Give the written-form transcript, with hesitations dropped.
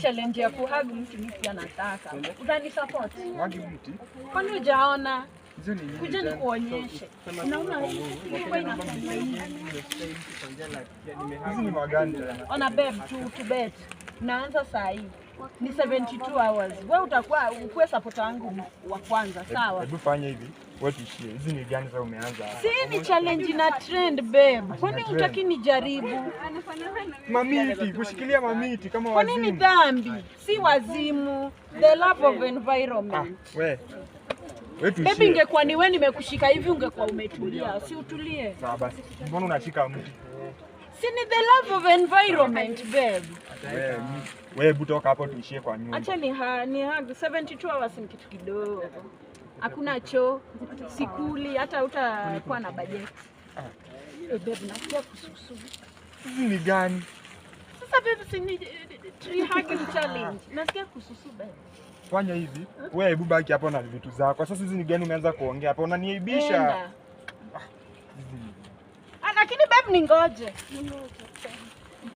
challenge ya kuhug mtu mimi pia nataka. Utani support? Hug mtu? Kwani hujaona? Hizo ni nini? Kuja nikuonyeshe. Unaona ilikuwa inafanya hivi. Hizi ni magani tena? Ona babe to bet. Naanza saa hii. Ni 72 hours. Wewe utakuwa ukue supporter wangu wa kwanza, sawa? Hebu fanya hivi. Wewe tuishie. Hizi ni gani sasa umeanza? Si ni challenge na trend babe. Kwani hutaki nijaribu? Mamiti, kushikilia mamiti kama Kwa wazimu. nini dhambi? Si wazimu. The love of environment. Wewe tuishie. Baby, ingekuwa ni wewe nimekushika hivi ungekuwa umetulia. Si utulie. Sawa basi. Mbona unashika mti? Si ni the love of environment babe. Wewe butoka hapo tuishie kwa nyumba. Acha ni hug 72 hours ni kitu kidogo. Hakuna choo, sikuli, hata utakuwa na budget. Babe, nasikia kususu. Hizi ni gani? Sasa babe, si ni tree hugging challenge. Nasikia kususu babe. Fanya hivi. Wewe hebu baki hapo na vitu zako. Sasa hizi ni gani umeanza kuongea hapo? Unaniaibisha. Lakini babe, ningoje.